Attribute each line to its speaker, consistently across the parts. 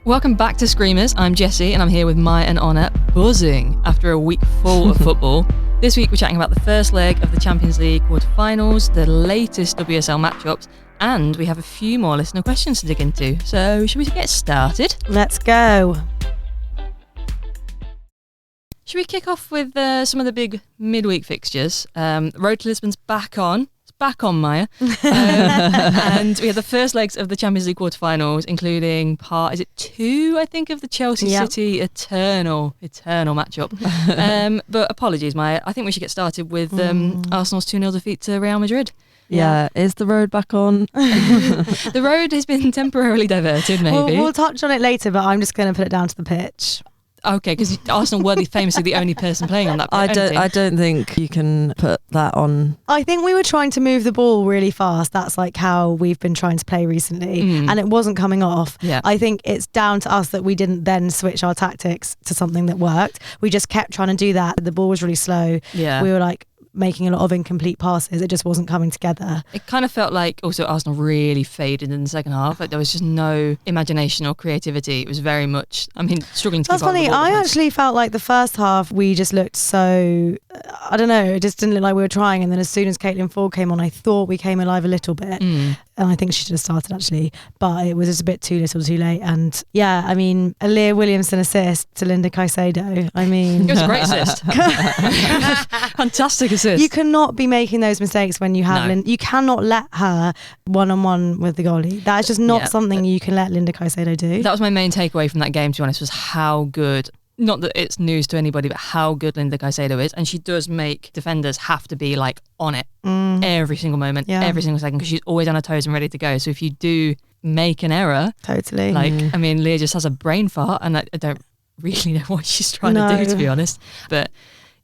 Speaker 1: Welcome back to Screamers. I'm Jessie and I'm here with Maya and Honor, buzzing after a week full of football. This week we're chatting about the first leg of the Champions League quarterfinals, the latest WSL matchups, and we have a few more listener questions to dig into. So should we get started?
Speaker 2: Let's go.
Speaker 1: Should we kick off with some of the big midweek fixtures? Road to Lisbon's back on. Back on, Maya. And we have the first legs of the Champions League quarterfinals, including part 2, I think, of the Chelsea City eternal matchup. But apologies, Maya. I think we should get started with Arsenal's 2-0 defeat to Real Madrid.
Speaker 3: Yeah, is the road back on?
Speaker 1: The road has been temporarily diverted, maybe.
Speaker 2: We'll touch on it later, but I'm just going to put it down to the pitch.
Speaker 1: Okay, because Arsenal were famously the only person playing on that pitch.
Speaker 3: I don't think you can put that on.
Speaker 2: I think we were trying to move the ball really fast. That's like how we've been trying to play recently, and it wasn't coming off.
Speaker 1: Yeah.
Speaker 2: I think it's down to us that we didn't then switch our tactics to something that worked. We just kept trying to do that. The ball was really slow.
Speaker 1: Yeah.
Speaker 2: We were like making a lot of incomplete passes. It just wasn't coming together.
Speaker 1: It kind of felt like also Arsenal really faded in the second half. Like there was just no imagination or creativity. It was very much, struggling to
Speaker 2: That's
Speaker 1: keep on
Speaker 2: funny.
Speaker 1: the ball.
Speaker 2: I actually felt like the first half we just looked so, I don't know, it just didn't look like we were trying. And then as soon as Caitlin Ford came on, I thought we came alive a little bit. And I think she should have started actually, but it was just a bit too little too late. And yeah, a Leah Williamson assist to Linda Caicedo.
Speaker 1: It was a great assist. Fantastic assist.
Speaker 2: You cannot be making those mistakes when you have you cannot let her one-on-one with the goalie. That is just not something you can let Linda Caicedo do.
Speaker 1: That was my main takeaway from that game, to be honest, was how good, not that it's news to anybody, but how good Linda Caicedo is. And she does make defenders have to be like on it every single moment, every single second, because she's always on her toes and ready to go. So if you do make an error,
Speaker 2: totally.
Speaker 1: Leah just has a brain fart, and I don't really know what she's trying to do, to be honest. But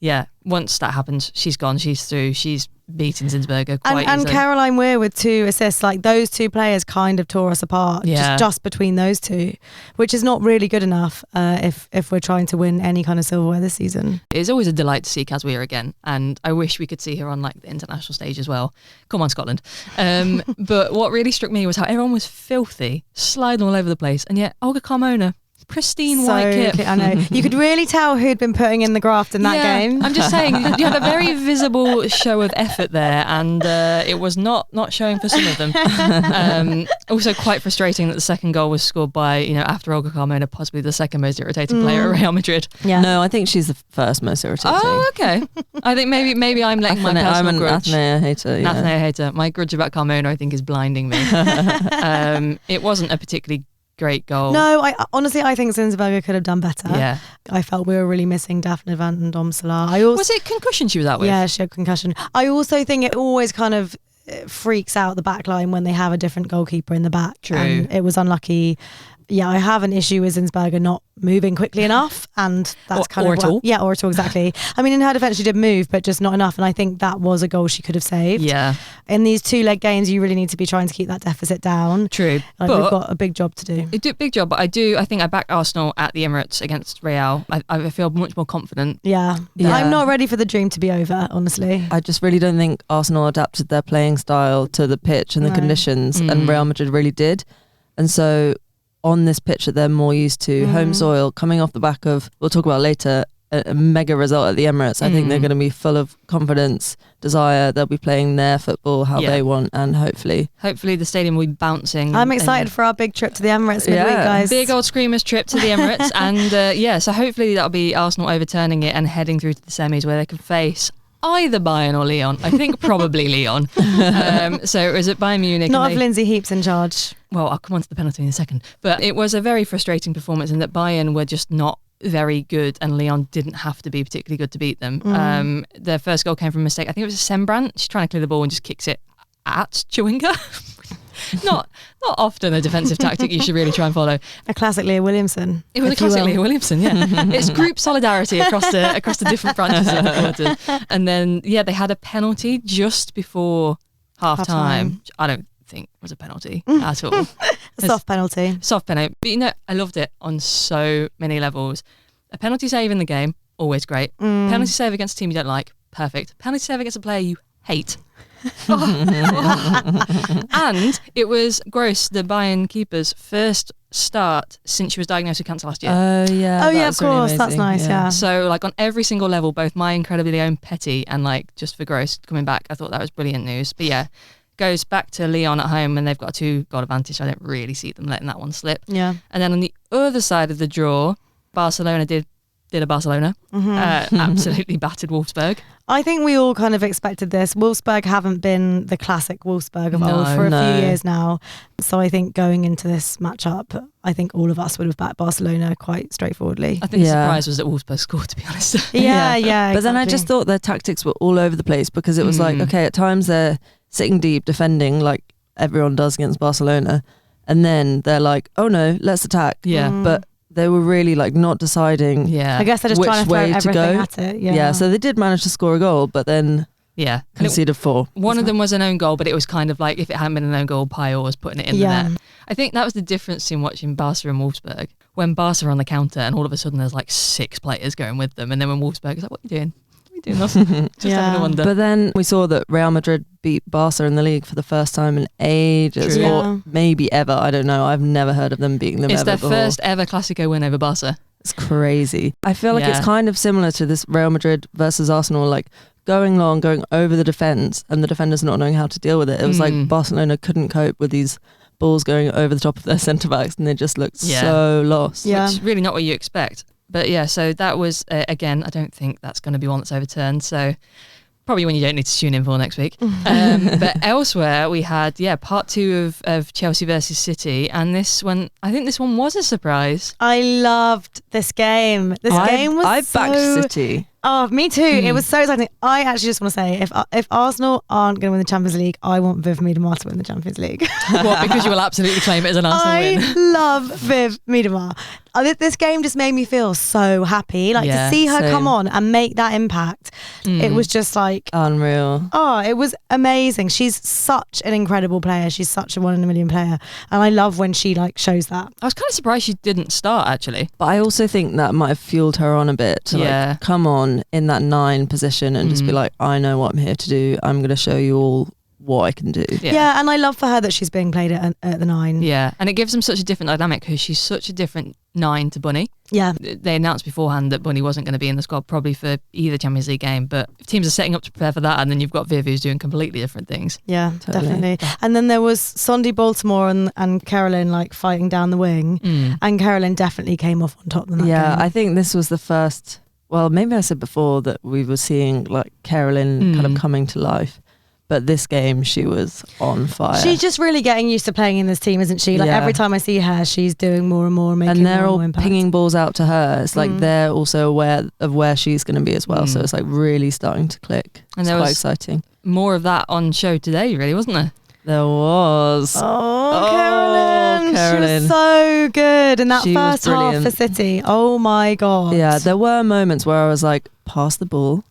Speaker 1: yeah, once that happens, she's gone, she's through, she's beaten Zinsberger quite
Speaker 2: and
Speaker 1: easily.
Speaker 2: Caroline Weir with 2 assists, like those 2 players kind of tore us apart, just between those 2, which is not really good enough if we're trying to win any kind of silverware this season.
Speaker 1: It's always a delight to see Kaz Weir again, and I wish we could see her on like the international stage as well. Come on, Scotland. But what really struck me was how everyone was filthy, sliding all over the place, and yet Olga Carmona, pristine white kit.
Speaker 2: I know. You could really tell who'd been putting in the graft in that game.
Speaker 1: I'm just saying, you had a very visible show of effort there, and it was not showing for some of them. Also quite frustrating that the second goal was scored by, after Olga Carmona, possibly the second most irritating player at Real Madrid.
Speaker 3: Yeah. No, I think she's the first most irritating.
Speaker 1: Oh, okay. I think maybe I'm letting my personal grudge.
Speaker 3: I'm an Athenea hater. Yeah.
Speaker 1: Athenea hater. My grudge about Carmona, I think, is blinding me. It wasn't a particularly great goal.
Speaker 2: No, I honestly think Zinsberger could have done better.
Speaker 1: Yeah.
Speaker 2: I felt we were really missing Daphne Van Dom Salah.
Speaker 1: Was it concussion she was out with?
Speaker 2: Yeah, she had concussion. I also think it always kind of freaks out the back line when they have a different goalkeeper in the back.
Speaker 1: True.
Speaker 2: It was unlucky. Yeah, I have an issue with Zinsberger not moving quickly enough, and that's
Speaker 1: or at all.
Speaker 2: Yeah, or at all, exactly. In her defence, she did move, but just not enough, and I think that was a goal she could have saved.
Speaker 1: Yeah.
Speaker 2: In these 2-leg games, you really need to be trying to keep that deficit down.
Speaker 1: True.
Speaker 2: We've got a big job to do.
Speaker 1: Big job, but I think I backed Arsenal at the Emirates against Real. I feel much more confident.
Speaker 2: Yeah. I'm not ready for the dream to be over, honestly.
Speaker 3: I just really don't think Arsenal adapted their playing style to the pitch and the conditions, and Real Madrid really did. And so on this pitch that they're more used to, home soil, coming off the back of, we'll talk about later, a mega result at the Emirates. I think they're going to be full of confidence, desire. They'll be playing their football how they want, and hopefully
Speaker 1: the stadium will be bouncing.
Speaker 2: I'm excited for our big trip to the Emirates midweek, guys.
Speaker 1: Big old Screamers trip to the Emirates. And so hopefully that'll be Arsenal overturning it and heading through to the semis where they can face either Bayern or Lyon. I think probably Lyon. So it was at Bayern Munich.
Speaker 2: Not if Lindsay Heap's in charge.
Speaker 1: Well, I'll come on to the penalty in a second. But it was a very frustrating performance in that Bayern were just not very good, and Lyon didn't have to be particularly good to beat them. Their first goal came from a mistake. I think it was a Sembrant. She's trying to clear the ball and just kicks it at Chewinga. Not often a defensive tactic you should really try and follow.
Speaker 2: A classic Leah Williamson.
Speaker 1: It was a classic Leah Williamson, yeah. It's group solidarity across the different branches of the quarters. And then, they had a penalty just before half-time. Which I don't think was a penalty at all.
Speaker 2: A soft penalty.
Speaker 1: Soft penalty. But I loved it on so many levels. A penalty save in the game, always great. Penalty save against a team you don't like, perfect. Penalty save against a player you hate. And it was Gross, the Bayern keeper's first start since she was diagnosed with cancer last year.
Speaker 2: Oh yeah, of course. That's nice. Yeah.
Speaker 1: So like on every single level, both my incredibly own Petty and like just for Gross coming back, I thought that was brilliant news. But yeah, goes back to Lyon at home and they've got a 2-goal advantage. So I don't really see them letting that one slip.
Speaker 2: Yeah.
Speaker 1: And then on the other side of the draw, Barcelona did a Barcelona. Absolutely battered Wolfsburg.
Speaker 2: I think we all kind of expected this. Wolfsburg haven't been the classic Wolfsburg of old for a few years now. So I think going into this matchup, I think all of us would have backed Barcelona quite straightforwardly.
Speaker 1: I think the surprise was that Wolfsburg scored, to be honest.
Speaker 2: Yeah. But
Speaker 3: exactly. Then I just thought their tactics were all over the place because it was like, okay, at times they're sitting deep defending like everyone does against Barcelona. And then they're like, oh no, let's attack.
Speaker 1: Yeah.
Speaker 3: But they were really like not deciding
Speaker 2: I guess they're just trying to throw everything at it. Yeah,
Speaker 3: so they did manage to score a goal, but then conceded 4.
Speaker 1: One of them was an own goal, but it was kind of like if it hadn't been an own goal, Payet was putting it in the net. I think that was the difference in watching Barca and Wolfsburg. When Barca are on the counter and all of a sudden there's like 6 players going with them, and then when Wolfsburg is like, what are you doing? Doing nothing. Just having a wonder.
Speaker 3: But then we saw that Real Madrid beat Barca in the league for the first time in ages, or maybe ever. I don't know. I've never heard of them beating them.
Speaker 1: It's
Speaker 3: ever
Speaker 1: their
Speaker 3: before.
Speaker 1: first ever Clasico win over Barca.
Speaker 3: It's crazy. I feel like it's kind of similar to this Real Madrid versus Arsenal, like going long, going over the defence, and the defenders not knowing how to deal with it. It was like Barcelona couldn't cope with these balls going over the top of their centre backs, and they just looked so lost.
Speaker 1: Which is really not what you expect. But yeah, so that was, again, I don't think that's going to be one that's overturned. So probably one you don't need to tune in for next week. But elsewhere, we had, part 2 of Chelsea versus City. And I think this one was a surprise.
Speaker 2: I loved this game. Game was
Speaker 3: I backed City.
Speaker 2: Oh, me too. It was so exciting. I actually just want to say, if Arsenal aren't going to win the Champions League, I want Viv Miedema to win the Champions League.
Speaker 1: What, because you will absolutely claim it as an Arsenal win?
Speaker 2: I love Viv Miedema. This game just made me feel so happy. Like to see her come on and make that impact. It was just like
Speaker 3: unreal.
Speaker 2: Oh, it was amazing. She's such an incredible player. She's such a 1 in a million player. And I love when she like shows that.
Speaker 1: I was kind of surprised she didn't start actually.
Speaker 3: But I also think that might have fueled her on a bit to like come on in that 9 position and just be like, I know what I'm here to do. I'm going to show you all what I can do.
Speaker 2: Yeah, and I love for her that she's being played at the 9.
Speaker 1: Yeah, and it gives them such a different dynamic because she's such a different 9 to Bunny.
Speaker 2: Yeah.
Speaker 1: They announced beforehand that Bunny wasn't going to be in the squad probably for either Champions League game, but teams are setting up to prepare for that, and then you've got Viv who's doing completely different things.
Speaker 2: Yeah, definitely. And then there was Sondi Baltimore and Carolyn like fighting down the wing, and Carolyn definitely came off on top of that game.
Speaker 3: I think this was the first, well, maybe I said before that we were seeing like Carolyn kind of coming to life. But this game, she was on fire.
Speaker 2: She's just really getting used to playing in this team, isn't she? Like every time I see her, she's doing more and more, making more and
Speaker 3: they're all
Speaker 2: impact.
Speaker 3: pinging balls out to her. It's like they're also aware of where she's going to be as well. So it's like really starting to click. And it's quite exciting.
Speaker 1: More of that on show today, really, wasn't there?
Speaker 3: There was.
Speaker 2: Oh, Carolyn. She was so good in that first half for City. Oh my God.
Speaker 3: Yeah, there were moments where I was like, pass the ball.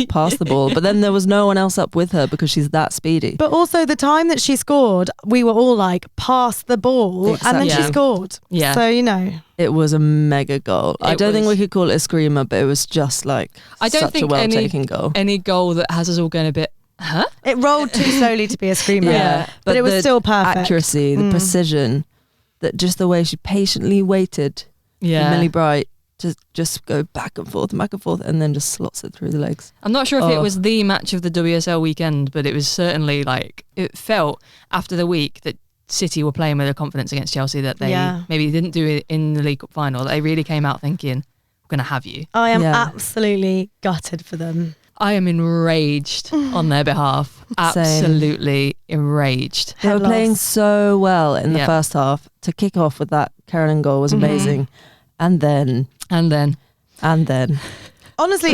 Speaker 3: Pass the ball, but then there was no one else up with her because she's that speedy.
Speaker 2: But also the time that she scored, we were all like, pass the ball, and then she scored.
Speaker 1: Yeah,
Speaker 2: so you know,
Speaker 3: it was a mega goal. I don't think we could call it a screamer, but it was just like such a well-taken goal.
Speaker 1: Any goal that has us all going a bit, huh?
Speaker 2: It rolled too slowly to be a screamer. But it was still perfect.
Speaker 3: Accuracy, the precision, that just the way she patiently waited for Millie Bright to just go back and forth, and then just slots it through the legs.
Speaker 1: I'm not sure if it was the match of the WSL weekend, but it was certainly like, it felt after the week that City were playing with a confidence against Chelsea that they maybe didn't do it in the League Cup final. They really came out thinking, we're going to have you.
Speaker 2: I am absolutely gutted for them.
Speaker 1: I am enraged on their behalf. Absolutely enraged.
Speaker 3: They were playing so well in the first half. To kick off with that Carolyn goal was amazing. And then honestly,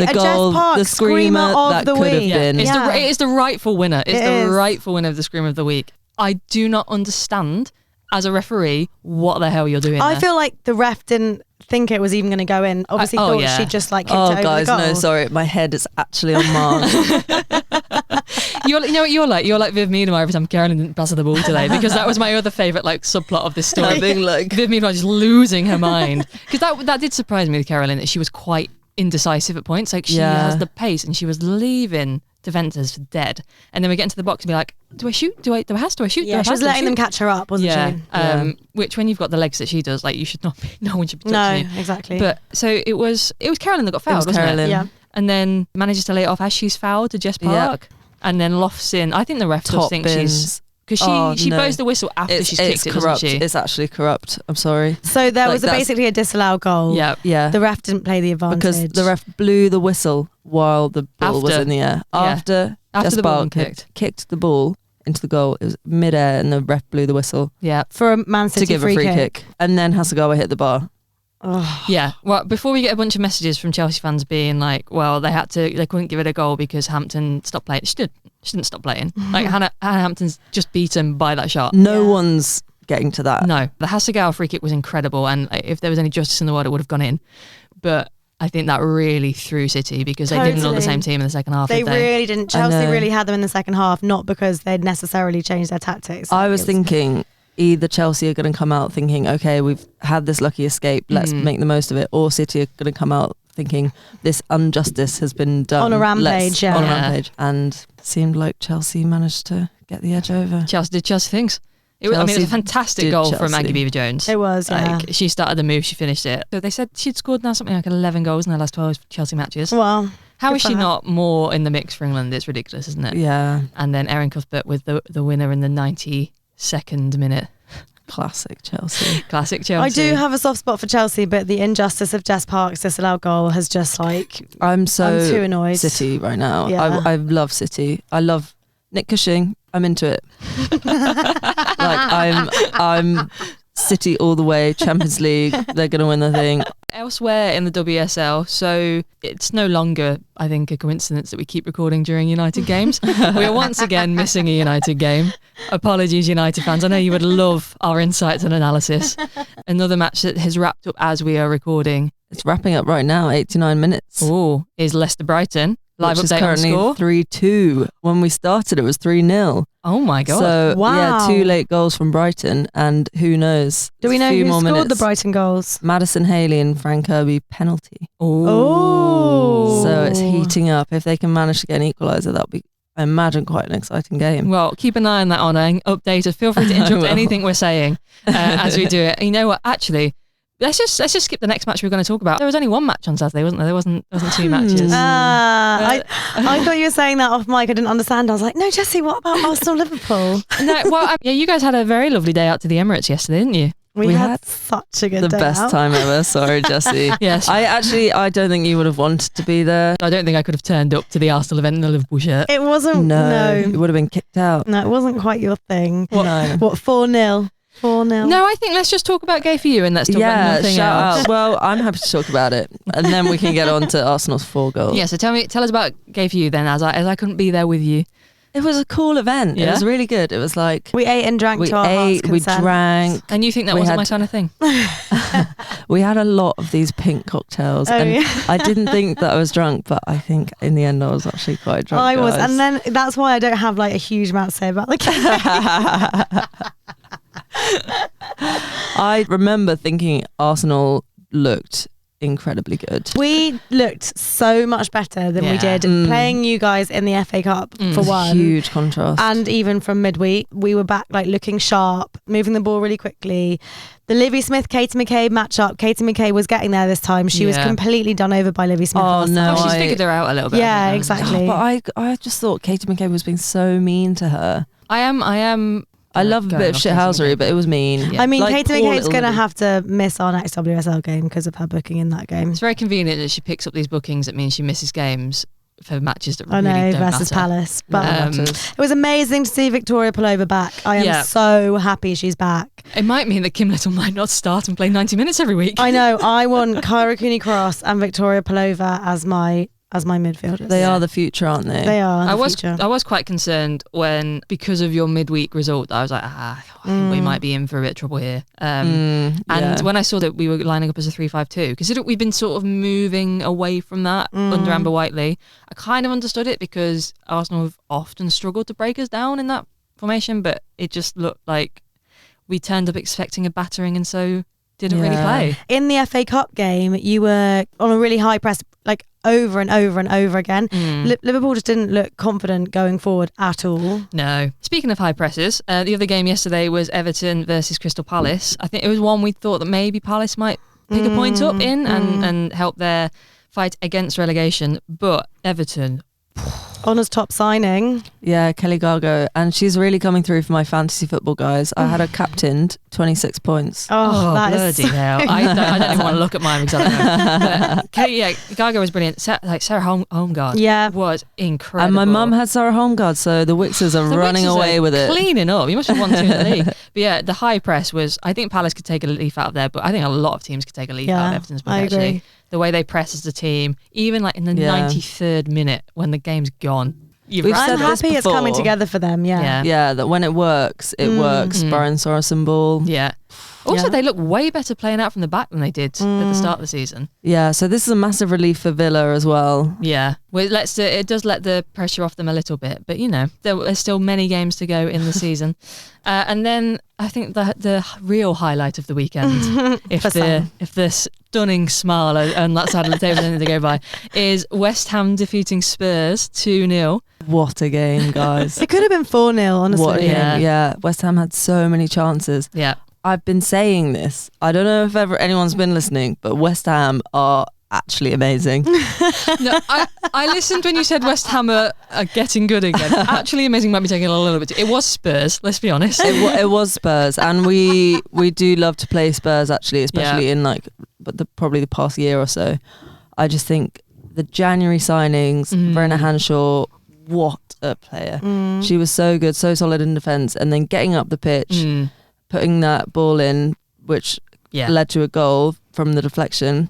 Speaker 2: a Jess Park, the screamer of the week.
Speaker 1: It is the rightful winner. It's the rightful winner of the screamer of the week. I do not understand as a referee what the hell you're doing
Speaker 2: I
Speaker 1: there.
Speaker 2: feel like the ref didn't think it was even going to go in. Obviously thought she just like kicked it over
Speaker 3: guys,
Speaker 2: the goal.
Speaker 3: no, sorry, my head is actually on Mars.
Speaker 1: You know what you're like? You're like Viv Miedema every time Carolyn didn't pass her the ball today, because that was my other favourite like subplot of this story.
Speaker 3: Being like
Speaker 1: Viv Miedema just losing her mind, because that did surprise me with Carolyn, that she was quite indecisive at points. Like she has the pace and she was leaving defenders dead. And then we get into the box and be like, do I shoot? Do I pass? Do I shoot?
Speaker 2: Yeah, she was letting them catch her up, wasn't she?
Speaker 1: Which when you've got the legs that she does, like you should not be, no one should be touching you.
Speaker 2: No, exactly.
Speaker 1: But so it was Carolyn that got fouled, wasn't it?
Speaker 2: Yeah.
Speaker 1: And then manages to lay it off as she's fouled to Jess Park. And then lofts in. I think the ref does think she's... Because she blows the whistle after she's kicked it,
Speaker 3: corrupt.
Speaker 1: doesn't she?
Speaker 3: It's actually corrupt. I'm sorry.
Speaker 2: So there was basically a disallowed goal.
Speaker 1: Yeah.
Speaker 2: The ref didn't play the advantage.
Speaker 3: Because the ref blew the whistle while the ball was in the air. After Jess
Speaker 1: the ball
Speaker 3: Park kicked the ball into the goal, it was mid-air and the ref blew the whistle.
Speaker 1: Yeah.
Speaker 2: For a Man City
Speaker 3: to give a free kick. And then Hasegawa hit the bar.
Speaker 2: Oh.
Speaker 1: Yeah. Well, before we get a bunch of messages from Chelsea fans being like, well, they couldn't give it a goal because Hampton stopped playing. She didn't stop playing. Like Hannah Hampton's just beaten by that shot.
Speaker 3: No one's getting to that.
Speaker 1: No. The Hasegawa free kick was incredible, and if there was any justice in the world, it would have gone in. But I think that really threw City because they didn't look the same team in the second half.
Speaker 2: They really didn't. Chelsea really had them in the second half, not because they'd necessarily changed their tactics.
Speaker 3: I was thinking either Chelsea are going to come out thinking, okay, we've had this lucky escape, let's make the most of it, or City are going to come out thinking this injustice has been done
Speaker 2: on a rampage.
Speaker 3: On a rampage, and seemed like Chelsea managed to get the edge over.
Speaker 1: Chelsea did Chelsea things. It was a fantastic goal from Maggie Beaver-Jones.
Speaker 2: It was,
Speaker 1: She started the move, she finished it. So they said she'd scored now something like 11 goals in the last 12 Chelsea matches.
Speaker 2: Well,
Speaker 1: how is she not more in the mix for England? It's ridiculous, isn't it?
Speaker 3: Yeah.
Speaker 1: And then Erin Cuthbert with the winner in the 92nd minute.
Speaker 3: Classic Chelsea.
Speaker 1: Classic Chelsea.
Speaker 2: I do have a soft spot for Chelsea, but the injustice of Jess Park's disallowed goal has just I'm too annoyed.
Speaker 3: City right now.
Speaker 2: Yeah.
Speaker 3: I love City. I love Nick Cushing. I'm into it. I'm City all the way. Champions League. They're going to win the thing.
Speaker 1: Elsewhere in the WSL, so it's no longer, I think, a coincidence that we keep recording during United games. We are once again missing a United game. Apologies, United fans. I know you would love our insights and analysis. Another match that has wrapped up as we are recording.
Speaker 3: It's wrapping up right now, 89 minutes.
Speaker 1: Is Leicester Brighton. Live
Speaker 3: which
Speaker 1: update
Speaker 3: is currently
Speaker 1: on score.
Speaker 3: 3-2. When we started, it was 3-0.
Speaker 1: Oh my God.
Speaker 3: So,
Speaker 2: wow.
Speaker 3: 2 late goals from Brighton, and who knows?
Speaker 2: Do we know who scored
Speaker 3: minutes.
Speaker 2: the Brighton goals?
Speaker 3: Madison Haley and Frank Kirby penalty.
Speaker 2: Oh.
Speaker 3: So it's heating up. If they can manage to get an equaliser, that'll be, I imagine, quite an exciting game.
Speaker 1: Well, keep an eye on that, Honor. Update us. Feel free to interrupt anything we're saying as we do it. You know what? Actually, let's just skip the next match we're going to talk about. There was only one match on Saturday, wasn't there? There wasn't 2 matches.
Speaker 2: I thought you were saying that off mic. I didn't understand. I was like, no, Jessie, what about Arsenal-Liverpool?
Speaker 1: No, well, you guys had a very lovely day out to the Emirates yesterday, didn't you?
Speaker 2: We had such a good day
Speaker 3: The best
Speaker 2: out.
Speaker 3: time ever. Sorry, Jessie.
Speaker 1: Yes.
Speaker 3: I don't think you would have wanted to be there.
Speaker 1: I don't think I could have turned up to the Arsenal event in a Liverpool shirt.
Speaker 2: It wasn't.
Speaker 3: No. You would have been kicked out.
Speaker 2: No, it wasn't quite your thing.
Speaker 3: No.
Speaker 2: What, 4-0? 4-0?
Speaker 1: No, I think let's just talk about Gay for You and let's talk about nothing else.
Speaker 3: Out. Well, I'm happy to talk about it. And then we can get on to Arsenal's 4 goals.
Speaker 1: Yeah, so tell us about Gay for You then, as I couldn't be there with you.
Speaker 3: It was a cool event.
Speaker 1: Yeah?
Speaker 3: It was really good. It was like...
Speaker 2: We ate and drank to our heart's content.
Speaker 3: We drank.
Speaker 1: And you think that wasn't my kind of thing?
Speaker 3: We had a lot of these pink cocktails. And I didn't think that I was drunk, but I think in the end I was actually quite drunk.
Speaker 2: I was. And then that's why I don't have like a huge amount to say about the game.
Speaker 3: I remember thinking Arsenal looked incredibly good.
Speaker 2: We looked so much better than we did playing you guys in the FA Cup for one.
Speaker 3: Huge contrast.
Speaker 2: And even from midweek, we were back like looking sharp, moving the ball really quickly. The Livy Smith Katie McCabe matchup, Katie McCabe was getting there this time. She was completely done over by Livy Smith.
Speaker 3: Oh no,
Speaker 1: she's figured her out a little bit.
Speaker 2: Yeah, exactly.
Speaker 3: But I just thought Katie McCabe was being so mean to her. I love a bit of shithousery, but it was mean.
Speaker 2: Yeah. I mean,
Speaker 3: like,
Speaker 2: Katie McCabe's going to have to miss our next WSL game because of her booking in that game.
Speaker 1: It's very convenient that she picks up these bookings. That means she misses games for matches that really don't
Speaker 2: versus
Speaker 1: matter.
Speaker 2: Palace. But it was amazing to see Victoria Pelova back. I am so happy she's back.
Speaker 1: It might mean that Kim Little might not start and play 90 minutes every week.
Speaker 2: I know. I want Kyra Cooney-Cross and Victoria Pelova as my midfielders.
Speaker 3: They are the future, aren't they?
Speaker 2: They are the future.
Speaker 1: I was quite concerned when, because of your midweek result, I was like, I think we might be in for a bit of trouble here. And when I saw that we were lining up as a 3-5-2, because we've been sort of moving away from that under Amber Whiteley, I kind of understood it because Arsenal have often struggled to break us down in that formation, but it just looked like we turned up expecting a battering, and so didn't really play.
Speaker 2: In the FA Cup game, you were on a really high press, like over and over and over again. Liverpool just didn't look confident going forward at all.
Speaker 1: No. Speaking of high presses, the other game yesterday was Everton versus Crystal Palace. I think it was one we thought that maybe Palace might pick a point up in and help their fight against relegation. But Everton...
Speaker 2: Honour's top signing.
Speaker 3: Yeah, Kelly Gargo. And she's really coming through for my fantasy football, guys. I had her captained, 26 points.
Speaker 2: Oh, that
Speaker 1: bloody
Speaker 2: is...
Speaker 1: hell. I don't even want to look at mine because I don't know. But Kelly, Gargo was brilliant. Sarah Holmgard was incredible.
Speaker 3: And my mum had Sarah Holmgard, so the Wixers are running away with it.
Speaker 1: Cleaning up. You must have won 2 in the league. But yeah, the high press was, I think Palace could take a leaf out of there, but I think a lot of teams could take a leaf out of Everton's book, actually. The way they press as a team, even like in the 93rd minute when the game's gone.
Speaker 2: I'm happy it's coming together for them,
Speaker 3: Yeah, that when it works, it works. Brian Sorensen ball.
Speaker 1: Yeah. Also, they look way better playing out from the back than they did at the start of the season.
Speaker 3: Yeah, so this is a massive relief for Villa as well.
Speaker 1: Yeah, well, it does let the pressure off them a little bit, but you know, there's still many games to go in the season. And then I think the real highlight of the weekend, if the stunning smile on that side of the table didn't go by, is West Ham defeating Spurs 2-0.
Speaker 3: What a game, guys.
Speaker 2: It could have been 4-0, honestly.
Speaker 3: What a game. Yeah, West Ham had so many chances.
Speaker 1: Yeah.
Speaker 3: I've been saying this. I don't know if ever anyone's been listening, but West Ham are actually amazing.
Speaker 1: No, I listened when you said West Ham are getting good again. Actually amazing might be taking a little bit. It was Spurs, let's be honest.
Speaker 3: It was Spurs, and we do love to play Spurs, actually, especially in probably the past year or so. I just think the January signings, Verena Hanshaw, what a player. She was so good, so solid in defence, and then getting up the pitch, putting that ball in, which led to a goal from the deflection.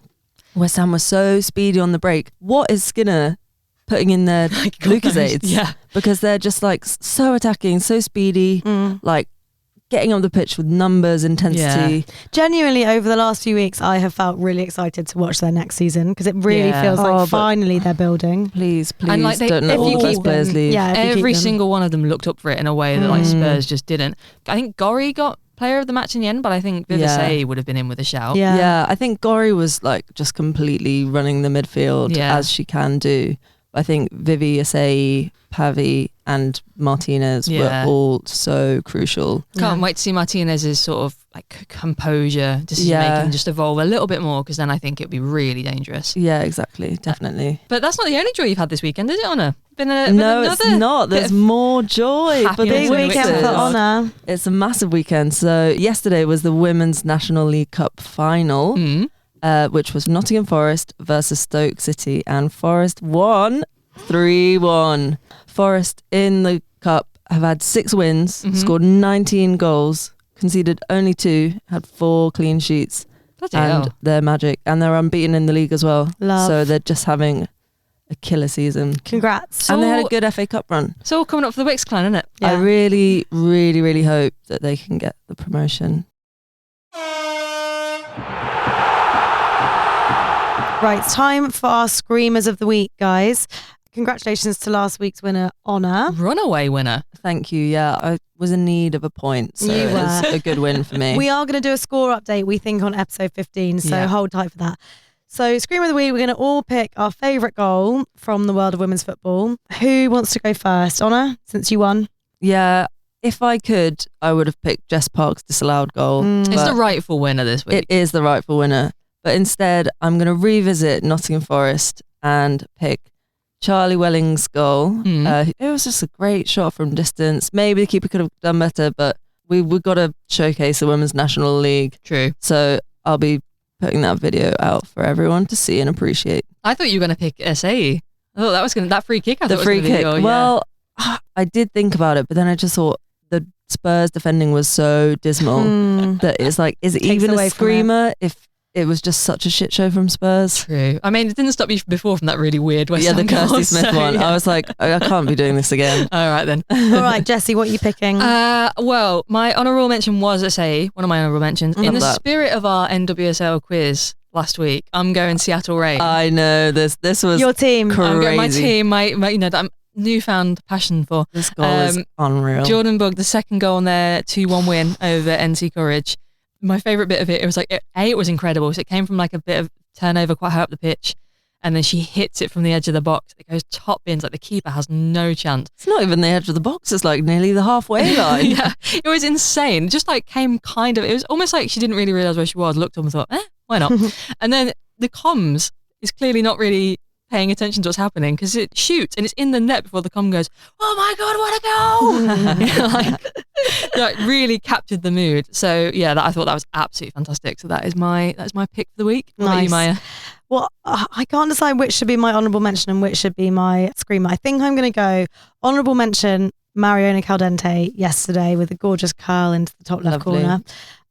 Speaker 3: West Ham was so speedy on the break. What is Skinner putting in their Lucasades?
Speaker 1: Yeah.
Speaker 3: Because they're just like so attacking, so speedy, like getting on the pitch with numbers, intensity.
Speaker 2: Yeah. Genuinely, over the last few weeks, I have felt really excited to watch their next season because it really feels like finally they're building.
Speaker 3: Please,
Speaker 1: and like
Speaker 3: don't let all the best players leave.
Speaker 2: Yeah,
Speaker 1: every single one of them looked up for it in a way that like Spurs just didn't. I think Gorry got player of the match in the end, but I think Vivasey would have been in with a shout.
Speaker 3: Yeah, I think Gorry was like just completely running the midfield as she can do. I think Vivi, Asai, Pavi and Martinez were all so crucial.
Speaker 1: Can't wait to see Martinez's sort of like composure, decision making just evolve a little bit more, because then I think it'd be really dangerous.
Speaker 3: Yeah, exactly, definitely.
Speaker 1: But that's not the only joy you've had this weekend, is it, Honor?
Speaker 3: No, it's not. There's more joy.
Speaker 2: But big weekend for Honor.
Speaker 3: It's a massive weekend. So yesterday was the Women's National League Cup final, which was Nottingham Forest versus Stoke City, and Forest won 3-1. Forest in the cup have had 6 wins, scored 19 goals, conceded only 2, had 4 clean sheets. And they're magic, and they're unbeaten in the league as well. So they're just having a killer season.
Speaker 2: Congrats.
Speaker 3: And they had a good FA Cup run.
Speaker 1: It's all coming up for the Wicks clan, isn't it?
Speaker 3: Yeah. I really, really, really hope that they can get the promotion.
Speaker 2: Right, it's time for our Screamers of the Week, guys. Congratulations to last week's winner, Honor.
Speaker 1: Runaway winner.
Speaker 3: Thank you. Yeah, I was in need of a point, so it was a good win for me.
Speaker 2: We are going to do a score update, we think, on episode 15, so hold tight for that. So, Screamer of the Week, we're going to all pick our favourite goal from the world of women's football. Who wants to go first? Honor, since you won?
Speaker 3: Yeah, if I could, I would have picked Jess Park's disallowed goal.
Speaker 1: It's the rightful winner this week.
Speaker 3: It is the rightful winner. But instead, I'm going to revisit Nottingham Forest and pick Charlie Welling's goal. It was just a great shot from distance. Maybe the keeper could have done better, but we've got to showcase the Women's National League.
Speaker 1: True.
Speaker 3: So I'll be putting that video out for everyone to see and appreciate.
Speaker 1: I thought you were going to pick SAE. I thought that free kick.
Speaker 3: The free kick. Well, I did think about it, but then I just thought the Spurs defending was so dismal that it's like, is it even a screamer if it was just such a shit show from Spurs?
Speaker 1: True. I mean, it didn't stop you before from that really weird West Ham
Speaker 3: the Kirsty
Speaker 1: goal,
Speaker 3: Smith one. Yeah. I was like, I can't be doing this again.
Speaker 1: All right then.
Speaker 2: All right, Jessie, what are you picking?
Speaker 1: Well, my honourable mention was SAE, one of my honourable mentions. In the spirit of our NWSL quiz last week, I'm going Seattle Reign.
Speaker 3: I know, this was
Speaker 2: your team.
Speaker 3: Crazy.
Speaker 1: I'm going my team, my I'm newfound passion for.
Speaker 3: This goal is unreal.
Speaker 1: Jordan Bugg, the second goal on their 2-1 win over NC Courage. my favourite bit of it was like, it was incredible. So it came from like a bit of turnover quite high up the pitch. And then she hits it from the edge of the box. It goes top bins. Like the keeper has no chance.
Speaker 3: It's not even the edge of the box. It's like nearly the halfway line.
Speaker 1: Yeah, it was insane. Just like came kind of, it was almost like she didn't really realise where she was. Looked up and thought, why not? And then the comms is clearly not really paying attention to what's happening because it shoots and it's in the net before the comm goes, oh my God, what a goal! Like really captured the mood. So yeah, I thought that was absolutely fantastic. So that's my pick for the week. What about you, Maya?
Speaker 2: Well, I can't decide which should be my honourable mention and which should be my screamer. I think I'm going to go honourable mention Mariona Caldente yesterday with a gorgeous curl into the top left corner.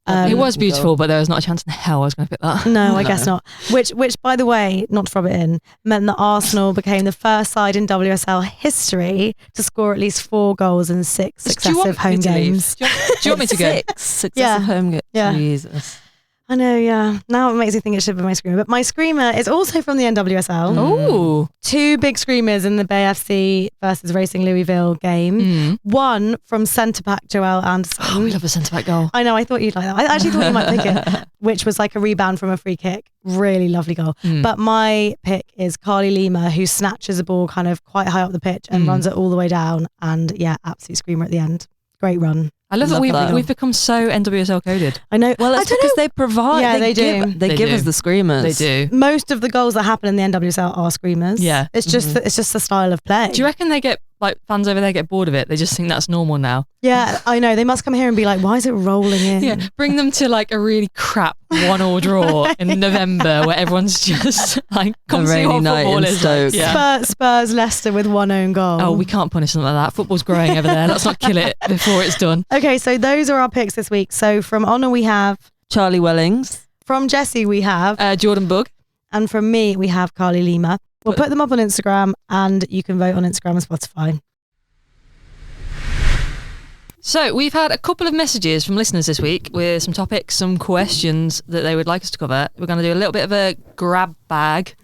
Speaker 1: It was beautiful, but there was not a chance in hell I was going to pick that.
Speaker 2: No, I guess not. Which, by the way, not to rub it in, meant that Arsenal became the first side in WSL history to score at least 4 goals in 6 successive home games.
Speaker 1: Do you want me to go?
Speaker 3: 6 successive home games.
Speaker 2: Yeah.
Speaker 3: Jesus.
Speaker 2: I know, yeah. Now it makes me think it should be my screamer. But my screamer is also from the NWSL.
Speaker 1: Oh.
Speaker 2: 2 big screamers in the Bay FC versus Racing Louisville game. One from centre-back Joelle Anderson.
Speaker 1: Oh, we love a centre-back goal.
Speaker 2: I know, I thought you'd like that. I actually thought you might pick it, which was like a rebound from a free kick. Really lovely goal. But my pick is Carly Lima, who snatches a ball kind of quite high up the pitch and runs it all the way down. And yeah, absolute screamer at the end. Great run.
Speaker 1: I love that we've become so NWSL coded.
Speaker 2: I know.
Speaker 3: Well, it's because they provide.
Speaker 2: Yeah,
Speaker 3: they give us the screamers.
Speaker 1: They do.
Speaker 2: Most of the goals that happen in the NWSL are screamers.
Speaker 1: Yeah.
Speaker 2: It's just it's just the style of play.
Speaker 1: Do you reckon they get like fans over there get bored of it? They just think that's normal now.
Speaker 2: Yeah, I know. They must come here and be like, why is it rolling in?
Speaker 1: Yeah, bring them to like a really crap 1-1 draw in November where everyone's just like come see what football is. Like, yeah.
Speaker 2: Spurs Leicester with 1 own goal.
Speaker 1: Oh, we can't punish them like that. Football's growing over there. Let's not kill it before it's done.
Speaker 2: Okay, so those are our picks this week. So from Honor we have
Speaker 3: Charlie Wellings.
Speaker 2: From Jessie we have
Speaker 1: Jordan Bug.
Speaker 2: And from me we have Carly Lima. We'll put them up on Instagram and you can vote on Instagram and Spotify.
Speaker 1: So we've had a couple of messages from listeners this week with some topics, some questions that they would like us to cover. We're going to do a little bit of a grab bag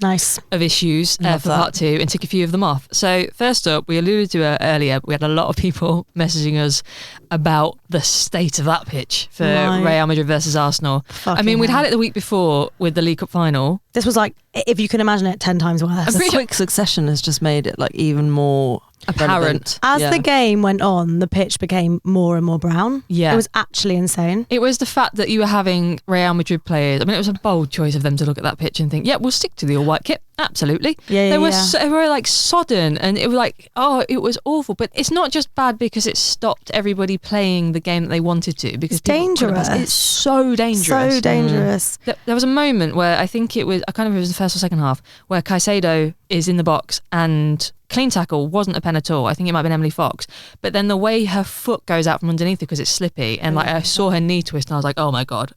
Speaker 1: of issues for part 2 and tick a few of them off. So first up, we alluded to it earlier, but we had a lot of people messaging us about the state of that pitch for Real Madrid versus Arsenal. We'd had it the week before with the League Cup final.
Speaker 2: This was like, if you can imagine it, 10 times worse.
Speaker 3: A quick succession has just made it like even more apparent.
Speaker 2: As the game went on, the pitch became more and more brown.
Speaker 1: Yeah.
Speaker 2: It was actually insane.
Speaker 1: It was the fact that you were having Real Madrid players. I mean, it was a bold choice of them to look at that pitch and think, yeah, we'll stick to the all-white kit. Absolutely. They were like sodden and it was like, it was awful. But it's not just bad because it stopped everybody playing the game that they wanted to. Because
Speaker 2: it's dangerous.
Speaker 1: It's so dangerous.
Speaker 2: So dangerous.
Speaker 1: There was a moment where I think it was the first or second half, where Caicedo is in the box and clean tackle wasn't a pen at all. I think it might have been Emily Fox. But then the way her foot goes out from underneath it because it's slippy and like I saw her knee twist and I was like, oh my God,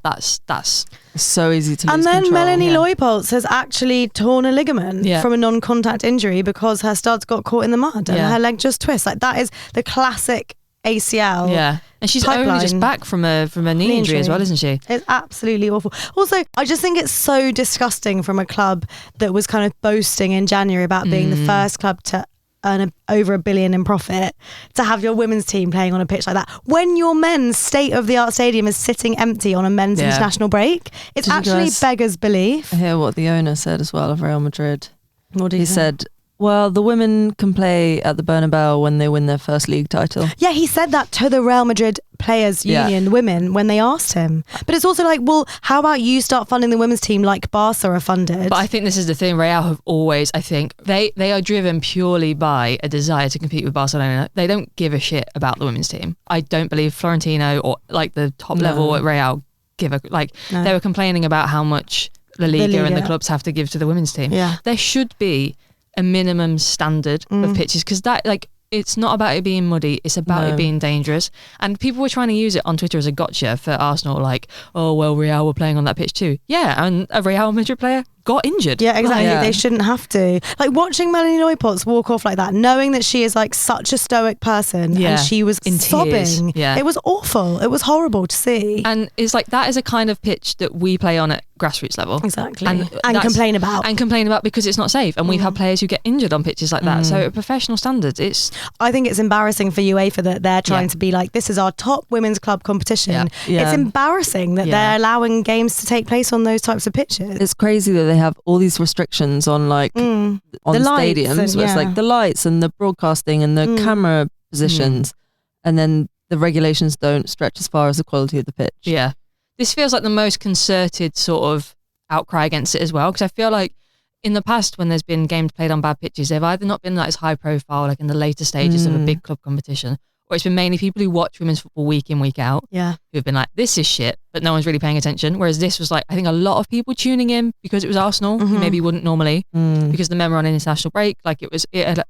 Speaker 1: that's
Speaker 3: so easy to lose
Speaker 2: And then
Speaker 3: control.
Speaker 2: Melanie Leupolz has actually torn a ligament from a non-contact injury because her studs got caught in the mud and her leg just twists. Like that is the classic ACL.
Speaker 1: Yeah. And she's only just back from a knee injury as well, isn't she?
Speaker 2: It's absolutely awful. Also, I just think it's so disgusting from a club that was kind of boasting in January about being the first club to earn over $1 billion in profit to have your women's team playing on a pitch like that when your men's state-of-the-art stadium is sitting empty on a men's international break. It's actually beggars belief.
Speaker 3: I hear what the owner said as well of Real Madrid.
Speaker 2: What did he say?
Speaker 3: Said, well, the women can play at the Bernabeu when they win their first league title.
Speaker 2: Yeah, he said that to the Real Madrid Players Union women when they asked him. But it's also like, well, how about you start funding the women's team like Barca are funded?
Speaker 1: But I think this is the thing. Real have always, I think, they are driven purely by a desire to compete with Barcelona. They don't give a shit about the women's team. I don't believe Florentino or like the top level at Real give a, like they were complaining about how much La Liga and the clubs have to give to the women's team.
Speaker 2: Yeah.
Speaker 1: There should be a minimum standard of pitches because that like it's not about it being muddy, it's about it being dangerous. And people were trying to use it on Twitter as a gotcha for Arsenal, like, oh well, Real were playing on that pitch too. Yeah, and a Real Madrid player got injured.
Speaker 2: Yeah, exactly. They shouldn't have to. Like watching Melanie Neupotz walk off like that, knowing that she is like such a stoic person, and she was
Speaker 1: in
Speaker 2: sobbing.
Speaker 1: Tears. Yeah.
Speaker 2: It was awful. It was horrible to see.
Speaker 1: And it's like that is a kind of pitch that we play on at grassroots level.
Speaker 2: Exactly. And complain about.
Speaker 1: And complain about because it's not safe. And we've had players who get injured on pitches like that. So at professional standards,
Speaker 2: I think it's embarrassing for UEFA that they're trying to be like, this is our top women's club competition. It's embarrassing that they're allowing games to take place on those types of pitches.
Speaker 3: It's crazy that they have all these restrictions on like on
Speaker 2: the
Speaker 3: stadiums, where it's like the lights and the broadcasting and the camera positions, and then the regulations don't stretch as far as the quality of the pitch.
Speaker 1: Yeah. This feels like the most concerted sort of outcry against it as well, because I feel like in the past when there's been games played on bad pitches, they've either not been like as high profile, like in the later stages of a big club competition, or it's been mainly people who watch women's football week in, week out, who've been like, this is shit, but no one's really paying attention. Whereas this was like, I think a lot of people tuning in because it was Arsenal, who maybe wouldn't normally, because the men were on an international break. Like it had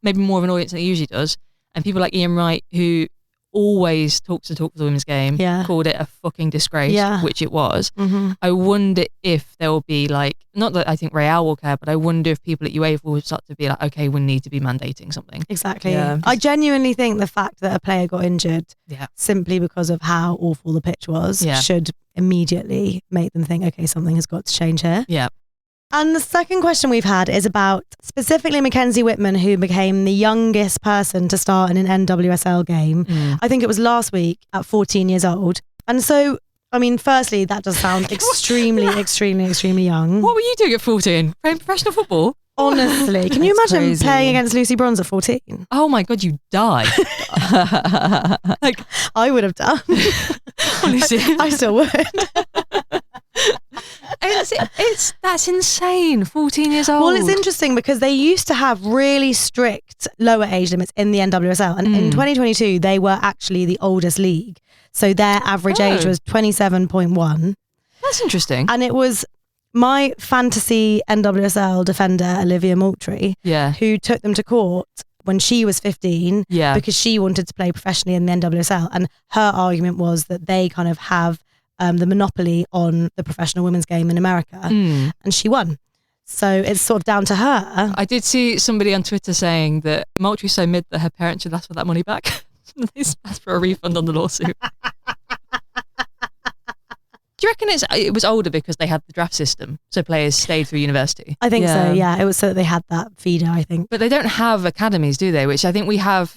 Speaker 1: maybe more of an audience than it usually does. And people like Ian Wright, who always talks the talk for the women's game, called it a fucking disgrace, which it was. I wonder if there will be like, not that I think Real will care, but I wonder if people at UEFA will start to be like, okay, we need to be mandating something.
Speaker 2: Exactly. Yeah. I genuinely think the fact that a player got injured simply because of how awful the pitch was should immediately make them think, okay, something has got to change here.
Speaker 1: Yeah.
Speaker 2: And the second question we've had is about specifically Mackenzie Whitman, who became the youngest person to start in an NWSL game. I think it was last week at 14 years old. And so, I mean, firstly, that does sound extremely young.
Speaker 1: What were you doing at 14? Playing professional football?
Speaker 2: Honestly, can you imagine
Speaker 3: crazy.
Speaker 2: playing against Lucy Bronze at 14?
Speaker 1: Oh my God, you die.
Speaker 2: Like, I would have done.
Speaker 1: Honestly.
Speaker 2: I still would.
Speaker 1: That's insane. 14 years old.
Speaker 2: Well, it's interesting because they used to have really strict lower age limits in the NWSL, and in 2022 they were actually the oldest league, so their average age was 27.1.
Speaker 1: That's interesting.
Speaker 2: And it was my fantasy NWSL defender Olivia Moultrie who took them to court when she was 15 because she wanted to play professionally in the NWSL, and her argument was that they kind of have the monopoly on the professional women's game in America, and she won. So it's sort of down to her. I
Speaker 1: did see somebody on Twitter saying that Moultrie's so mid that her parents should ask for that money back. They asked for a refund on the lawsuit. Do you reckon it was older because they had the draft system, so players stayed through university?
Speaker 2: I think so, yeah. It was so that they had that feeder, I think.
Speaker 1: But they don't have academies, do they? Which I think we have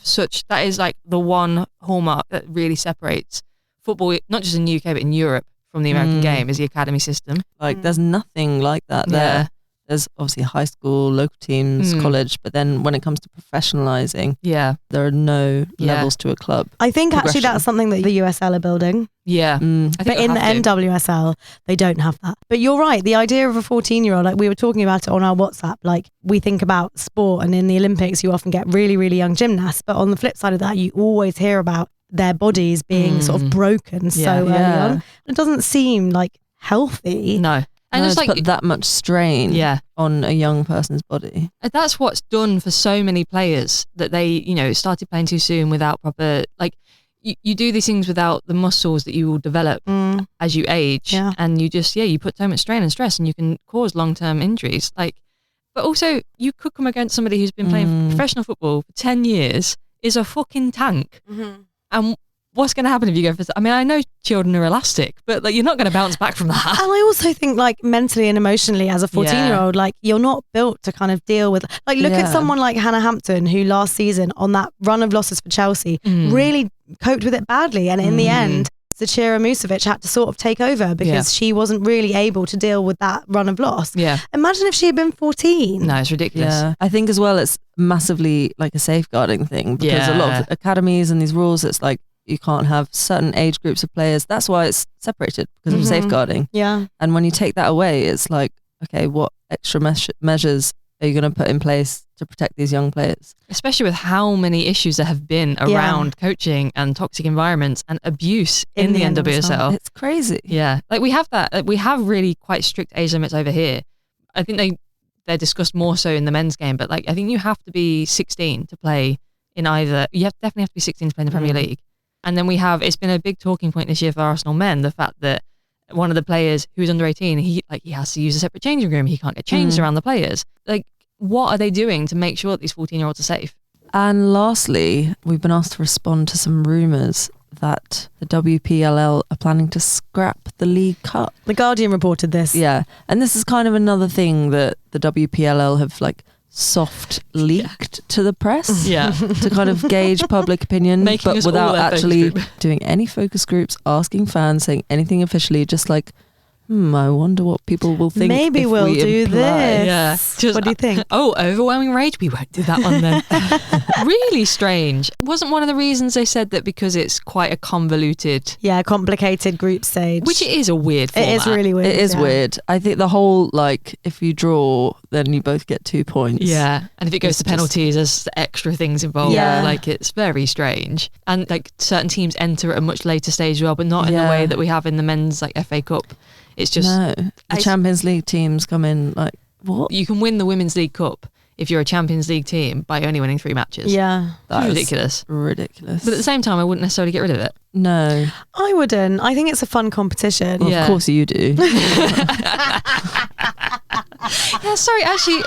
Speaker 1: that is like the one hallmark that really separates football, not just in the UK, but in Europe from the American game, is the academy system.
Speaker 3: Like there's nothing like that there. There's obviously high school, local teams, college, but then when it comes to professionalizing, there are no levels to a club.
Speaker 2: I think actually that's something that the USL are building.
Speaker 1: Yeah.
Speaker 2: But in the NWSL, they don't have that. But you're right, the idea of a 14-year-old, like we were talking about it on our WhatsApp, like we think about sport, and in the Olympics you often get really, really young gymnasts, but on the flip side of that, you always hear about their bodies being sort of broken so early on. It doesn't seem like healthy.
Speaker 1: No.
Speaker 3: And it's like put that much strain on a young person's body.
Speaker 1: And that's what's done for so many players, that they, started playing too soon without proper, like, you do these things without the muscles that you will develop as you age. Yeah. And you just, you put so much strain and stress, and you can cause long-term injuries. Like, but also you could come against somebody who's been playing professional football for 10 years, is a fucking tank. And what's going to happen if you go for... I mean, I know children are elastic, but like you're not going to bounce back from that.
Speaker 2: And I also think like mentally and emotionally as a 14-year-old, like you're not built to kind of deal with... Like look at someone like Hannah Hampton, who last season on that run of losses for Chelsea really coped with it badly. And in the end, Zachira Musovic had to sort of take over because she wasn't really able to deal with that run of loss. Yeah. Imagine if she had been 14.
Speaker 1: No, it's ridiculous.
Speaker 3: Yeah. I think as well it's massively like a safeguarding thing, because a lot of academies and these rules, it's like you can't have certain age groups of players. That's why it's separated, because of safeguarding. Yeah. And when you take that away, it's like, okay, what extra measures are you going to put in place to protect these young players?
Speaker 1: Especially with how many issues there have been around coaching and toxic environments and abuse in the NWSL.
Speaker 3: It's crazy.
Speaker 1: Yeah. Like we have that. Like we have really quite strict age limits over here. I think they're discussed more so in the men's game, but like I think you have to be 16 to play in either. You definitely have to be 16 to play in the Premier League. And then it's been a big talking point this year for Arsenal men, the fact that one of the players who's under 18, he has to use a separate changing room. He can't get changed around the players. Like, what are they doing to make sure that these 14-year-olds are safe?
Speaker 3: And lastly, we've been asked to respond to some rumours that the WPLL are planning to scrap the League Cup.
Speaker 2: The Guardian reported this.
Speaker 3: Yeah, and this is kind of another thing that the WPLL have like soft leaked to the press to kind of gauge public opinion, but without actually doing any focus groups, asking fans, saying anything officially, just like, I wonder what people will think.
Speaker 2: Maybe we'll do this.
Speaker 1: Yeah.
Speaker 2: What do you think?
Speaker 1: Oh, overwhelming rage. We won't do that one then. Really strange. Wasn't one of the reasons they said that because it's quite a convoluted...
Speaker 2: Yeah, complicated group stage.
Speaker 1: Which it is a weird format.
Speaker 2: It is really weird.
Speaker 3: It is weird. I think the whole, like, if you draw, then you both get 2 points.
Speaker 1: Yeah. And if it goes to penalties, there's extra things involved.
Speaker 2: Yeah.
Speaker 1: Like, it's very strange. And, like, certain teams enter at a much later stage as well, but not in the way that we have in the men's, like, FA Cup. It's just...
Speaker 3: No, the Champions League teams come in like, what?
Speaker 1: You can win the Women's League Cup if you're a Champions League team by only winning 3 matches.
Speaker 2: Yeah.
Speaker 1: That's ridiculous.
Speaker 3: Ridiculous.
Speaker 1: But at the same time, I wouldn't necessarily get rid of it.
Speaker 3: No.
Speaker 2: I wouldn't. I think it's a fun competition.
Speaker 3: Well, of course you do.
Speaker 1: Yeah, sorry, actually,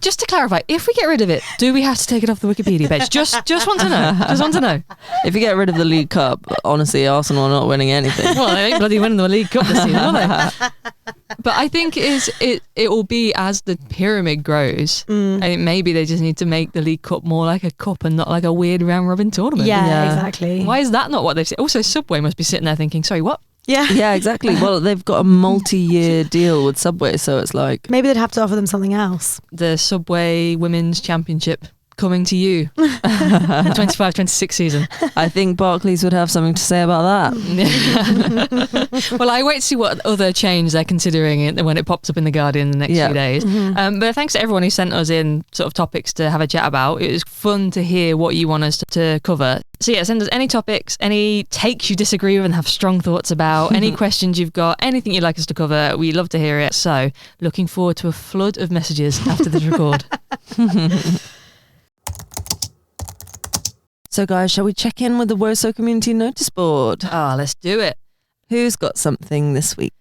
Speaker 1: just to clarify, if we get rid of it, do we have to take it off the Wikipedia page? Just want to know. Just want to know.
Speaker 3: If you get rid of the League Cup, honestly, Arsenal are not winning anything.
Speaker 1: Well, they ain't bloody winning the League Cup this season, will they? But I think it will be as the pyramid grows. I think maybe they just need to make the League Cup more like a cup and not like a weird round robin tournament.
Speaker 2: Yeah, exactly.
Speaker 1: Why is that not what they've said? Also, Subway must be sitting there thinking, sorry, what?
Speaker 3: Yeah, exactly. Well, they've got a multi-year deal with Subway, so it's like...
Speaker 2: Maybe they'd have to offer them something else.
Speaker 1: The Subway Women's Championship coming to you. 25-26 season.
Speaker 3: I think Barclays would have something to say about that.
Speaker 1: Well, I wait to see what other change they're considering when it pops up in the Guardian in the next few days. But thanks to everyone who sent us in sort of topics to have a chat about. It was fun to hear what you want us to cover. So yeah, send us any topics, any takes you disagree with and have strong thoughts about, any questions you've got, anything you'd like us to cover. We love to hear it. So looking forward to a flood of messages after this record.
Speaker 3: So guys, shall we check in with the Woso Community Noticeboard?
Speaker 1: Let's do it.
Speaker 3: Who's got something this week?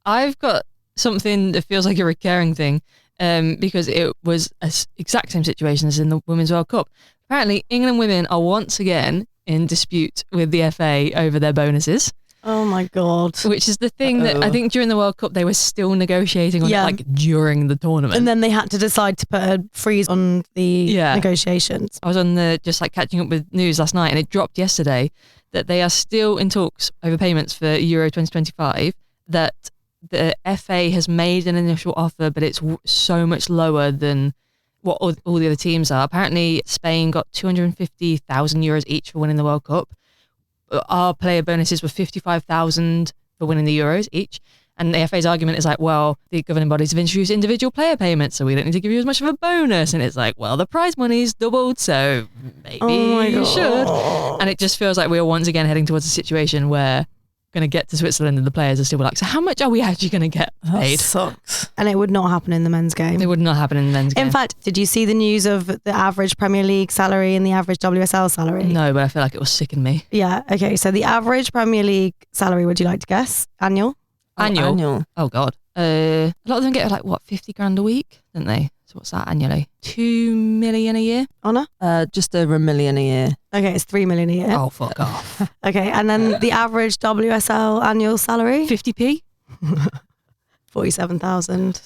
Speaker 1: I've got something that feels like a recurring thing because it was an exact same situation as in the Women's World Cup. Apparently, England women are once again in dispute with the FA over their bonuses.
Speaker 2: Oh my God.
Speaker 1: Which is the thing that I think during the World Cup they were still negotiating on it, like during the tournament.
Speaker 2: And then they had to decide to put a freeze on the negotiations.
Speaker 1: I was on just like catching up with news last night and it dropped yesterday that they are still in talks over payments for Euro 2025, that the FA has made an initial offer, but it's so much lower than what all the other teams are. Apparently Spain got 250,000 euros each for winning the World Cup. Our player bonuses were 55,000 for winning the Euros each. And the FA's argument is like, well, the governing bodies have introduced individual player payments, so we don't need to give you as much of a bonus. And it's like, well, the prize money's doubled, so maybe you should. And it just feels like we're once again heading towards a situation where we're going to get to Switzerland and the players are still like, so how much are we actually going to get paid?
Speaker 3: That sucks.
Speaker 2: And it would not happen in the men's game.
Speaker 1: It would not happen in the men's game.
Speaker 2: In fact, did you see the news of the average Premier League salary and the average WSL salary?
Speaker 1: No, but I feel like it will sicken me.
Speaker 2: Yeah, okay. So the average Premier League salary, would you like to guess? Annual?
Speaker 1: Annual? Oh, God. A lot of them get like, what, 50 grand a week, don't they? So what's that annually? 2 million a year?
Speaker 2: Honor?
Speaker 3: Just over $1 million a year.
Speaker 2: Okay, it's 3 million a year.
Speaker 1: Oh, fuck off.
Speaker 2: Okay, and then the average WSL annual salary?
Speaker 1: 50p?
Speaker 2: 47,000.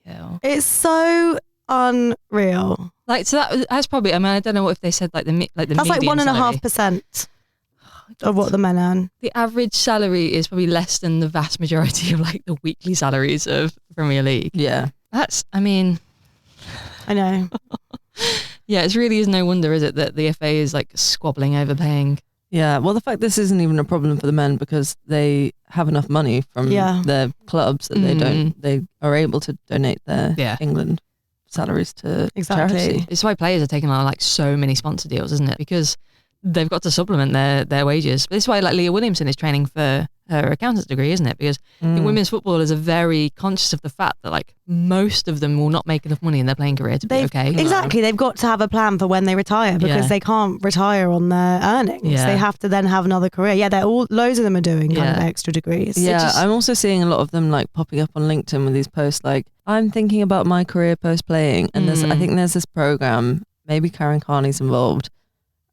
Speaker 1: Yeah.
Speaker 2: It's so unreal.
Speaker 1: Like, so that's probably, I mean, I don't know what if they said like the
Speaker 2: That's like
Speaker 1: median salary.
Speaker 2: 1.5% of what the men earn.
Speaker 1: The average salary is probably less than the vast majority of like the weekly salaries of Premier League.
Speaker 3: Yeah.
Speaker 1: That's, I mean...
Speaker 2: I know.
Speaker 1: Yeah, it really is no wonder, is it, that the FA is like squabbling over paying.
Speaker 3: Yeah, well, the fact this isn't even a problem for the men because they have enough money from their clubs that they are able to donate their England salaries to charity.
Speaker 1: It's why players are taking on like so many sponsor deals, isn't it? Because they've got to supplement their wages. This is why like Leah Williamson is training for her accountant's degree, isn't it? Because I think women's footballers are very conscious of the fact that like most of them will not make enough money in their playing career to be okay.
Speaker 2: Exactly. They've got to have a plan for when they retire because they can't retire on their earnings.
Speaker 1: Yeah.
Speaker 2: They have to then have another career. Yeah, loads of them are doing kind of extra degrees.
Speaker 3: Yeah, I'm also seeing a lot of them like popping up on LinkedIn with these posts like, I'm thinking about my career post playing. And I think there's this program, maybe Karen Carney's involved,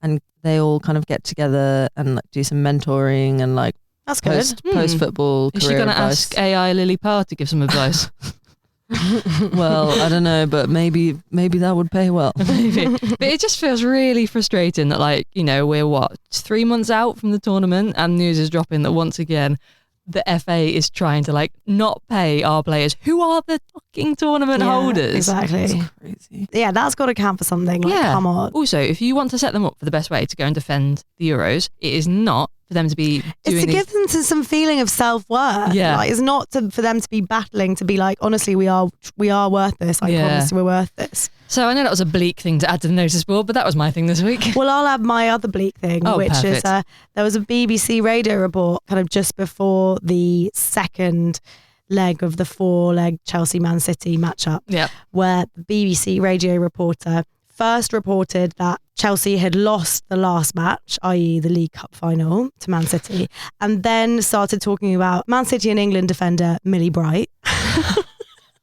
Speaker 3: and they all kind of get together and like do some mentoring and like
Speaker 2: that's good.
Speaker 3: Post football career.
Speaker 1: Is she going to
Speaker 3: advice.
Speaker 1: ask AI Lily Parr to give some advice?
Speaker 3: Well, I don't know, but maybe that would pay well.
Speaker 1: Maybe. But it just feels really frustrating that like, you know, we're 3 months out from the tournament and news is dropping that once again the FA is trying to like not pay our players who are the fucking tournament holders.
Speaker 2: Exactly.
Speaker 3: That's crazy.
Speaker 2: Yeah, that's got to count for something. Like, come on.
Speaker 1: Also, if you want to set them up for the best way to go and defend the Euros, it is not for them to be doing
Speaker 2: it's to give them some feeling of self-worth.
Speaker 1: Yeah.
Speaker 2: Like, it's not for them to be battling to be like, honestly, we are worth this. I promise we're worth this.
Speaker 1: So I know that was a bleak thing to add to the notice board, but that was my thing this week.
Speaker 2: Well, I'll add my other bleak thing, which is there was a BBC radio report kind of just before the second leg of the 4-leg Chelsea-Man City matchup, where the BBC radio reporter first reported that Chelsea had lost the last match, i.e. the League Cup final, to Man City, and then started talking about Man City and England defender Millie Bright.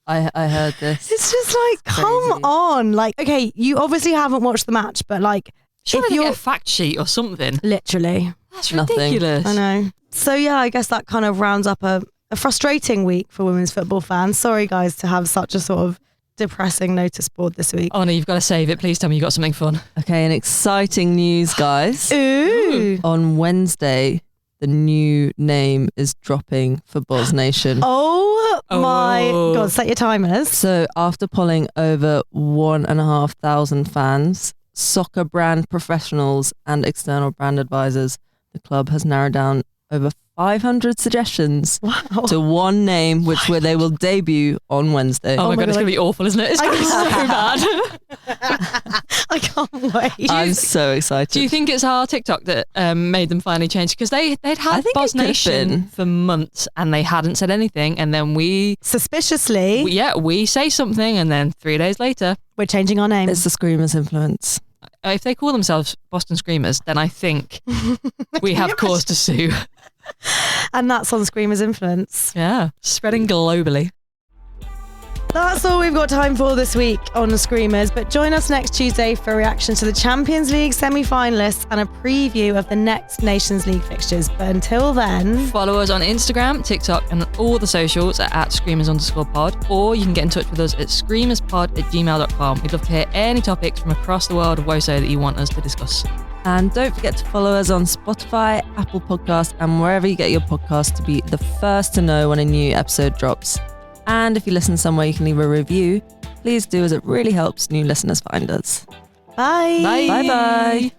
Speaker 3: I heard this.
Speaker 2: It's just like, come on. Like, okay, you obviously haven't watched the match, but like,
Speaker 1: if you get a fact sheet or something.
Speaker 2: Literally.
Speaker 1: That's ridiculous.
Speaker 2: I know. So yeah, I guess that kind of rounds up a frustrating week for women's football fans. Sorry guys to have such a sort of depressing notice board this week.
Speaker 1: Oh no, you've got to save it. Please tell me you got something fun.
Speaker 3: Okay, an exciting news, guys.
Speaker 2: Ooh.
Speaker 3: On Wednesday, the new name is dropping for Boz Nation.
Speaker 2: Oh my God, set your timers.
Speaker 3: So after polling over 1,500 fans, soccer brand professionals and external brand advisors, the club has narrowed down over 500 suggestions to one name, they will debut on Wednesday.
Speaker 1: Oh my God, it's going to be awful, isn't it? It's going to be so bad.
Speaker 2: I can't wait.
Speaker 3: I'm so excited.
Speaker 1: Do you think it's our TikTok that made them finally change? Because they'd had Boz Nation for months and they hadn't said anything. And then we say something and then 3 days later,
Speaker 2: we're changing our name.
Speaker 3: It's the Screamers influence.
Speaker 1: If they call themselves Boston Screamers, then I think we have cause to sue.
Speaker 2: And that's on Screamers influence.
Speaker 1: Yeah, spreading globally.
Speaker 2: That's all we've got time for this week on Screamers, but join us next Tuesday for a reaction to the Champions League semi-finalists and a preview of the next Nations League fixtures. But until then,
Speaker 1: follow us on Instagram, TikTok and all the socials at @screamers_pod, or you can get in touch with us at screamerspod@gmail.com. We'd love to hear any topics from across the world of Woso that you want us to discuss.
Speaker 3: And don't forget to follow us on Spotify, Apple Podcasts and wherever you get your podcasts to be the first to know when a new episode drops. And if you listen somewhere you can leave a review, please do, as it really helps new listeners find us.
Speaker 2: Bye.
Speaker 3: Bye. Bye-bye.